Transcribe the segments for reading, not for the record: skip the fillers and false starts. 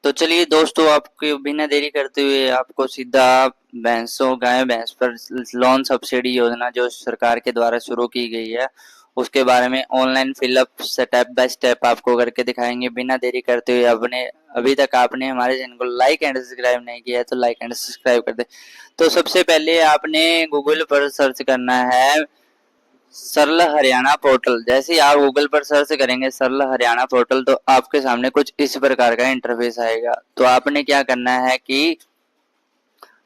तो चलिए दोस्तों, आपको बिना देरी करते हुए आपको सीधा भैंसों गाय भैंस पर लोन सब्सिडी योजना जो सरकार के द्वारा शुरू की गई है उसके बारे में online fill up step by step आपको करके दिखाएंगे। बिना देरी करते हुए अपने अभी तक आपने हमारे चैनल को लाइक एंड सब्सक्राइब नहीं किया है तो लाइक एंड सब्सक्राइब कर दे। तो सबसे पहले आपने गूगल पर सर्च करना है सरल हरियाणा पोर्टल। जैसे ही आप गूगल पर सर्च करेंगे सरल हरियाणा पोर्टल तो आपके सामने कुछ इस प्रकार का इंटरफेस आएगा। तो आपने क्या करना है कि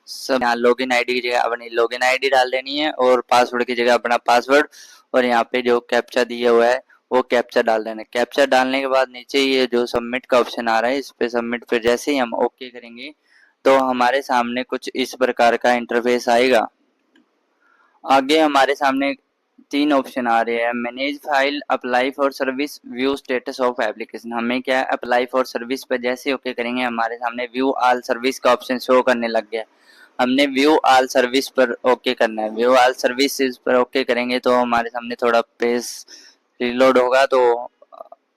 सब यहाँ लॉगिन आईडी की जगह अपनी लॉगिन आईडी डाल देनी है और पासवर्ड की जगह अपना पासवर्ड, और यहाँ पे जो कैप्चा दिया हुआ है वो कैप्चा डाल देना है। कैप्चा डालने के बाद नीचे ये जो सबमिट का ऑप्शन आ रहा है इस पे सबमिट पे जैसे ही हम ओके करेंगे तो हमारे सामने कुछ इस प्रकार का इंटरफेस आएगा। आगे हमारे सामने तीन ऑप्शन आ रहे हैं, manage file, apply for service, view status of application. हमें क्या है अप्लाई फॉर सर्विस पर जैसे ओके करेंगे हमारे सामने व्यू ऑल सर्विस का ऑप्शन शो करने लग गया। हमने व्यू ऑल सर्विस पर ओके करना है। व्यू ऑल सर्विसेज पर ओके करेंगे तो हमारे सामने थोड़ा पेज रिलोड होगा। तो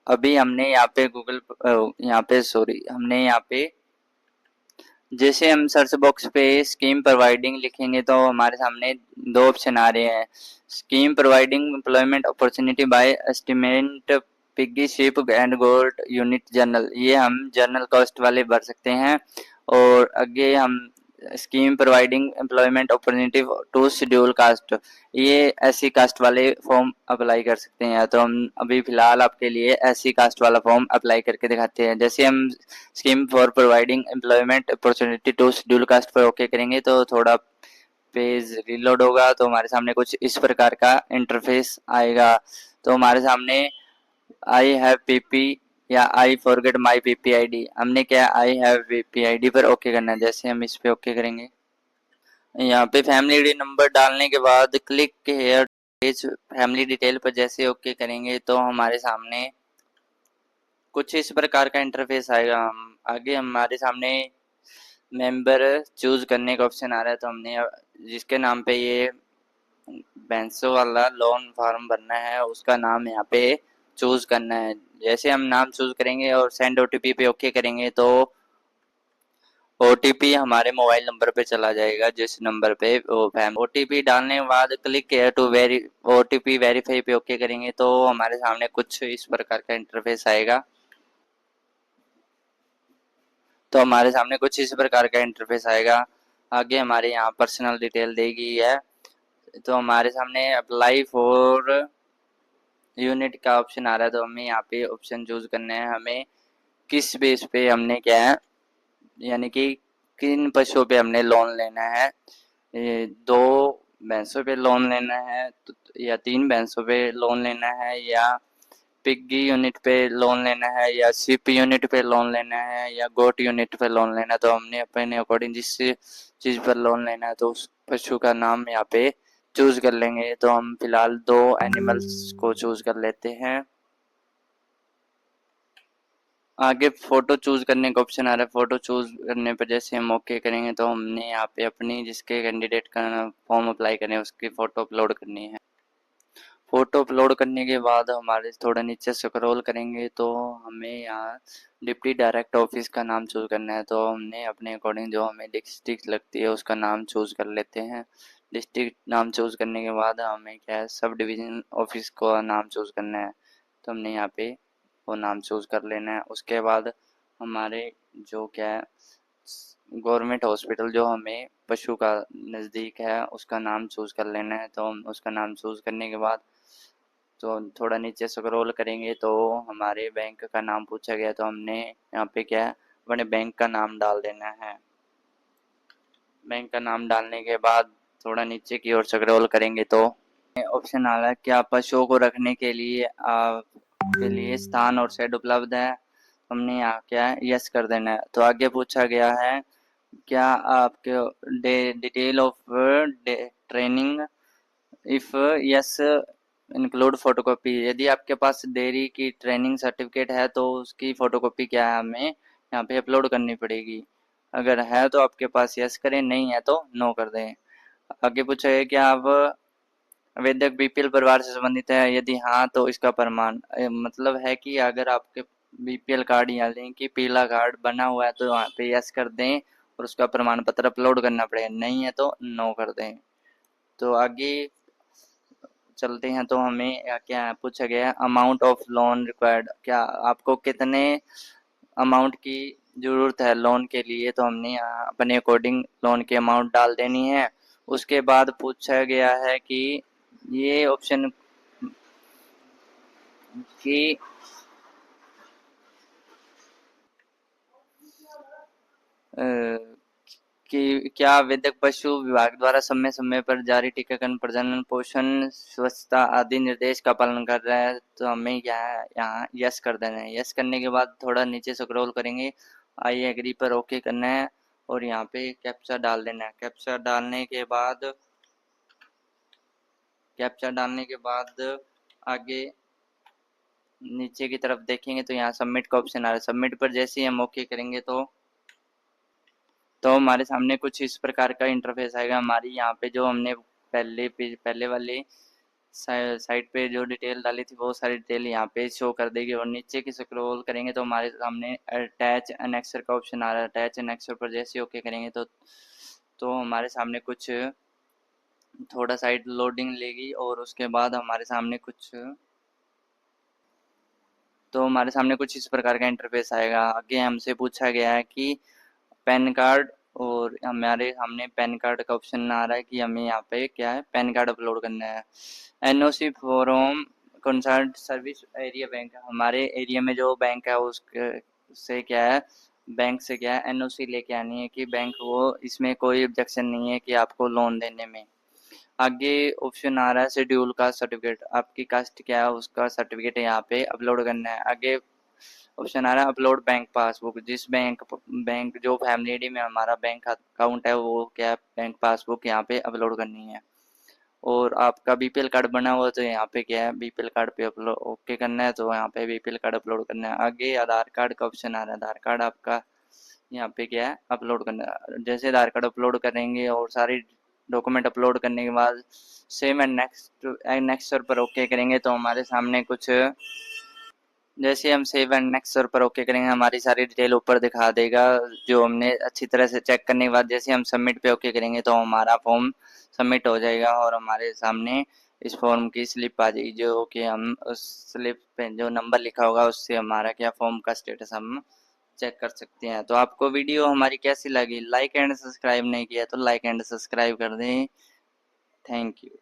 अभी हमने यहाँ पे हमने यहाँ पे जैसे हम सर्च बॉक्स पे स्कीम प्रोवाइडिंग लिखेंगे तो हमारे सामने दो ऑप्शन आ रहे हैं, scheme providing employment opportunity by estimate piggy ship and gold unit general. ये हम जनरल कॉस्ट वाले भर सकते हैं। और आगे हम scheme providing employment opportunity to schedule caste, ये एससी कास्ट वाले फॉर्म अप्लाई कर सकते हैं। तो हम अभी फिलहाल आपके लिए एससी कास्ट वाला फॉर्म अप्लाई करके दिखाते हैं। जैसे हम scheme for providing employment opportunity to schedule caste पर ओके करेंगे तो थोड़ा पेज रिलोड होगा तो हमारे सामने कुछ इस प्रकार का इंटरफेस आएगा। तो हमारे सामने आई हैव पीपी या I forget my PP ID, हमने क्या आई हैव पीपी आईडी पर ओके करना है। जैसे हम इस पे ओके करेंगे यहाँ पे फैमिली आईडी नंबर डालने के बाद click here page family detail पर जैसे ओके करेंगे तो हमारे सामने कुछ इस प्रकार का इंटरफेस आएगा। हम आगे हमारे सामने मेंबर चूज करने का ऑप्शन आ रहा है। तो हमने जिसके नाम पे ये बैंसो वाला लोन फॉर्म भरना है उसका नाम यहाँ पे चूज करना है। जैसे हम नाम चूज करेंगे और सेंड ओटीपी पे ओके करेंगे तो ओटीपी हमारे मोबाइल नंबर पे चला जाएगा जिस नंबर पे वो फैम ओटीपी डालने के बाद क्लिक किया टू ओटीपी वेरीफाई पे ओके करेंगे तो हमारे सामने कुछ इस प्रकार का इंटरफेस आएगा। तो हमारे सामने कुछ इस प्रकार का इंटरफेस आएगा। आगे हमारे यहाँ पर्सनल डिटेल देगी है। तो हमारे सामने अप्लाई फॉर यूनिट का ऑप्शन आ रहा है। तो हमें यहाँ पे ऑप्शन चूज करना है हमें किस बेस पे हमने क्या है यानी कि किन पशुओं पे हमने लोन लेना है। दो भैंसों पे लोन लेना है या तीन भैंसों पे लोन लेना है या पिग्गी यूनिट पे लोन लेना है या शिप यूनिट पे लोन लेना है या गोट यूनिट पे लोन लेना है। तो हमने अपने अकॉर्डिंग जिस चीज पर लोन लेना है तो उस पशु का नाम यहाँ पे चूज कर लेंगे। तो हम फिलहाल दो एनिमल्स को चूज कर लेते हैं। आगे फोटो चूज करने का ऑप्शन आ रहा है। फोटो चूज करने पर जैसे हम ओके करेंगे तो हमने यहाँ पे अपनी जिसके कैंडिडेट का फॉर्म अप्लाई करें उसकी फोटो अपलोड करनी है। फोटो अपलोड करने के बाद हमारे थोड़ा नीचे स्क्रॉल करेंगे तो हमें यहाँ डिप्टी डायरेक्ट ऑफिस का नाम चूज करना है। तो हमने अपने अकॉर्डिंग जो हमें डिस्ट्रिक्ट लगती है उसका नाम चूज कर लेते हैं। डिस्ट्रिक्ट नाम चूज करने के बाद हमें क्या है सब डिवीजन ऑफिस का नाम चूज करना है। तो हमने यहाँ पे वो नाम चूज कर लेना है। उसके बाद हमारे जो क्या है गवर्नमेंट हॉस्पिटल जो हमें पशु का नज़दीक है उसका नाम चूज कर लेना है। तो हम उसका नाम चूज करने के बाद तो थोड़ा नीचे स्क्रॉल करेंगे तो हमारे बैंक का नाम पूछा गया तो हमने यहाँ पे क्या है अपने बैंक का नाम डाल देना है। बैंक का नाम डालने के बाद थोड़ा नीचे की ओर स्क्रॉल करेंगे तो ऑप्शन आ रहा है क्या पशुओं को रखने के लिए स्थान और शेड उपलब्ध है। हमने यहाँ क्या है यस कर देना है। तो आगे पूछा गया है क्या आपके detail of training if yes include photocopy, यदि आपके पास डेयरी की ट्रेनिंग सर्टिफिकेट है तो उसकी फोटोकॉपी क्या है हमें यहाँ पे अपलोड करनी पड़ेगी। अगर है तो आपके पास यस करें, नहीं है तो नो कर दें। आगे पूछा है कि आप वैद्यक बीपीएल परिवार से संबंधित है, यदि हाँ तो इसका प्रमाण मतलब है कि अगर आपके बीपीएल कार्ड यहाँ दें कि पीला कार्ड बना हुआ है तो वहाँ पे यस कर दें और उसका प्रमाण पत्र अपलोड करना पड़ेगा, नहीं है तो नो कर दें। तो आगे चलते हैं। तो हमें क्या पूछा गया है, अमाउंट ऑफ लोन रिक्वायर्ड, क्या आपको कितने अमाउंट की ज़रूरत है लोन के लिए, तो हमने यहाँ अपने अकॉर्डिंग लोन की अमाउंट डाल देनी है। उसके बाद पूछा गया है कि ये ऑप्शन कि अ, कि क्या वेदक पशु विभाग द्वारा समय समय पर जारी टीकाकरण प्रजनन पोषण स्वच्छता आदि निर्देश का पालन कर रहा है, तो हमें क्या है यहाँ यस कर देना है। यस करने के बाद थोड़ा नीचे स्क्रॉल करेंगे, आई एग्री पर ओके करना है और यहाँ पे कैप्चा डाल देना है। कैप्चा डालने के बाद आगे नीचे की तरफ देखेंगे तो यहाँ सबमिट का ऑप्शन आ रहा है। सबमिट पर जैसे ही हम ओके करेंगे तो हमारे सामने कुछ इस प्रकार का इंटरफेस आएगा। हमारी यहाँ पे जो हमने पहले वाले साइट पे जो डिटेल डाली थी वो सारी डिटेल यहाँ पे शो कर देगी और नीचे की स्क्रॉल करेंगे तो हमारे सामने अटैच एनेक्सर का ऑप्शन आ रहा है। अटैच एनेक्सर पर जैसे ओके करेंगे तो हमारे सामने कुछ थोड़ा साइड लोडिंग लेगी और उसके बाद हमारे सामने कुछ इस प्रकार का इंटरफेस आएगा। आगे हमसे पूछा गया है कि पैन कार्ड, और हमारे सामने पैन कार्ड का ऑप्शन आ रहा है कि हमें यहाँ पे क्या है पैन कार्ड अपलोड करना है। NOC from concern service area bank, हमारे एरिया में जो बैंक है उसके से क्या है बैंक से क्या है एनओसी लेके आनी है कि बैंक वो इसमें कोई ऑब्जेक्शन नहीं है कि आपको लोन देने में। आगे ऑप्शन आ रहा है शेड्यूल कास्ट सर्टिफिकेट, आपकी कास्ट क्या है उसका सर्टिफिकेट यहाँ पे अपलोड करना है। आगे ऑप्शन आ रहा है अपलोड बैंक पासबुक, जिस बैंक जो फैमिली आईडी में हमारा बैंक अकाउंट है वो क्या बैंक पासबुक यहाँ पे अपलोड करनी है। और आपका बीपीएल कार्ड बना हुआ तो यहाँ पे क्या है बीपीएल कार्ड पे अपलोड ओके करना है, तो यहाँ पे बीपीएल कार्ड अपलोड करना है। आगे आधार कार्ड का ऑप्शन आ रहा है, आधार कार्ड आपका यहाँ पे क्या है अपलोड करना है। जैसे आधार कार्ड अपलोड करेंगे और सारी डॉक्यूमेंट अपलोड करने के बाद सेम एंड नेक्स्ट पर ओके करेंगे तो हमारे सामने कुछ जैसे हम सेव एंड नेक्स्ट पर ओके करेंगे हमारी सारी डिटेल ऊपर दिखा देगा। जो हमने अच्छी तरह से चेक करने के बाद जैसे हम सबमिट पे ओके करेंगे तो हमारा फॉर्म सबमिट हो जाएगा और हमारे सामने इस फॉर्म की स्लिप आ जाएगी, जो कि हम उस स्लिप पे जो नंबर लिखा होगा उससे हमारा क्या फॉर्म का स्टेटस हम चेक कर सकते हैं। तो आपको वीडियो हमारी कैसी लगी, लाइक एंड सब्सक्राइब नहीं किया तो लाइक एंड सब्सक्राइब कर दें। Thank you.